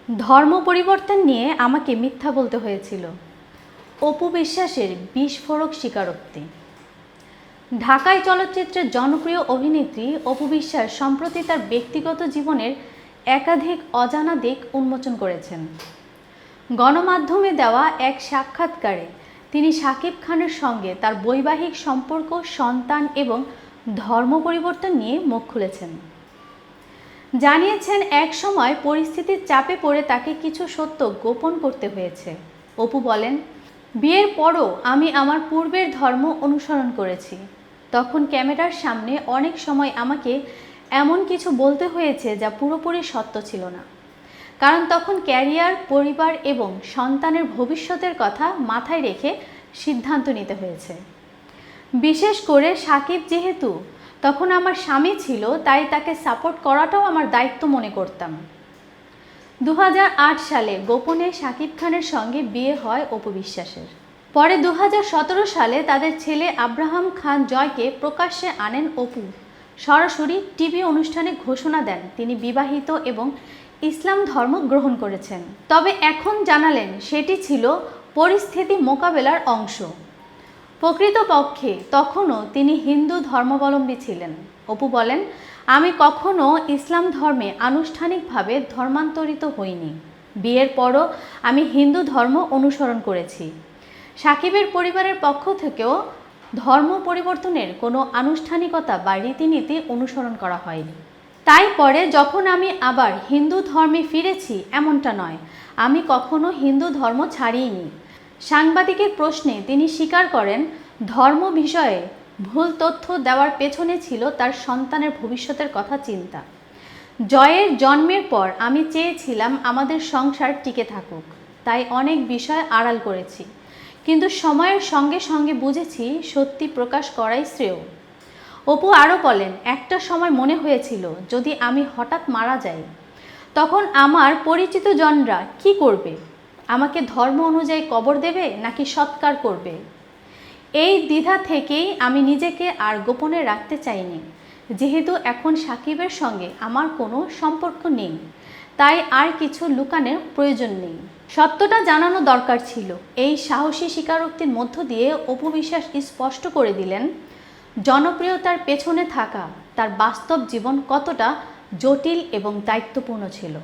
ধর্ম পরিবর্তন নিয়ে আমাকে মিথ্যা বলতে হয়েছিল। অপু বিশ্বাসের বিস্ফোরক স্বীকারোক্তি। ঢাকাই চলচ্চিত্রের জনপ্রিয় অভিনেত্রী অপু বিশ্বাস সম্প্রতি তার ব্যক্তিগত জীবনের একাধিক অজানা দিক উন্মোচন করেছেন। গণমাধ্যমে দেওয়া এক সাক্ষাৎকারে তিনি শাকিব খানের সঙ্গে তার বৈবাহিক সম্পর্ক, সন্তান এবং ধর্ম পরিবর্তন নিয়ে মুখ খুলেছেন। জানিয়েছেন এক সময় পরিস্থিতির চাপে পড়ে তাকে কিছু সত্য গোপন করতে হয়েছে। অপু বলেন, বিয়ের পরও আমি আমার পূর্বের ধর্ম অনুসরণ করেছি। তখন ক্যামেরার সামনে অনেক সময় আমাকে এমন কিছু বলতে হয়েছে যা পুরোপুরি সত্য ছিল না, কারণ তখন ক্যারিয়ার, পরিবার এবং সন্তানের ভবিষ্যতের কথা মাথায় রেখে সিদ্ধান্ত নিতে হয়েছে। বিশেষ করে সাকিব যেহেতু তখন আমার স্বামী ছিল, তাই তাকে সাপোর্ট করাটাও আমার দায়িত্ব মনে করতাম। 2008 সালে গোপনে সাকিব খানের সঙ্গে বিয়ে হয় অপু বিশ্বাসের। পরে 2017 সালে তাদের ছেলে আব্রাহাম খান জয়কে প্রকাশ্যে আনেন অপু। সরাসরি টিভি অনুষ্ঠানে ঘোষণা দেন তিনি বিবাহিত এবং ইসলাম ধর্ম গ্রহণ করেছেন। তবে এখন জানালেন সেটি ছিল পরিস্থিতি মোকাবেলার অংশ। প্রকৃতপক্ষে তখনও তিনি হিন্দু ধর্মাবলম্বী ছিলেন। অপু বলেন, আমি কখনো ইসলাম ধর্মে আনুষ্ঠানিকভাবে ধর্মান্তরিত হইনি। বিয়ের পরও আমি হিন্দু ধর্ম অনুসরণ করেছি। সাকিবের পরিবারের পক্ষ থেকেও ধর্ম পরিবর্তনের কোনো আনুষ্ঠানিকতা বা রীতিনীতি অনুসরণ করা হয়নি। তাই পরে যখন আমি আবার হিন্দু ধর্মে ফিরেছি এমনটা নয়, আমি কখনো হিন্দু ধর্ম ছাড়িইনি। সাংবাদিকের প্রশ্নে তিনি স্বীকার করেন, ধর্ম বিষয়ে ভুল তথ্য দেওয়ার পেছনে ছিল তার সন্তানের ভবিষ্যতের কথা চিন্তা। জয়ের জন্মের পর আমি চেয়েছিলাম আমাদের সংসার টিকে থাকুক, তাই অনেক বিষয় আড়াল করেছি, কিন্তু সময়ের সঙ্গে সঙ্গে বুঝেছি সত্যি প্রকাশ করাই শ্রেয়। অপু আরও বলেন, একটা সময় মনে হয়েছিল যদি আমি হঠাৎ মারা যাই তখন আমার পরিচিত জনরা কি করবে, আমাকে ধর্ম অনুযায়ী কবর দেবে নাকি সৎকার করবে। এই দ্বিধা থেকেই আমি নিজেকে আর গোপনে রাখতে চাইনি। যেহেতু এখন সাকিবের সঙ্গে আমার কোনো সম্পর্ক নেই, তাই আর কিছু লুকানোর প্রয়োজন নেই। সত্যটা জানানো দরকার ছিল। এই সাহসী স্বীকারোক্তির মধ্য দিয়ে অপু বিশ্বাস স্পষ্ট করে দিলেন, জনপ্রিয়তার পেছনে থাকা তার বাস্তব জীবন কতটা জটিল এবং দায়িত্বপূর্ণ ছিল।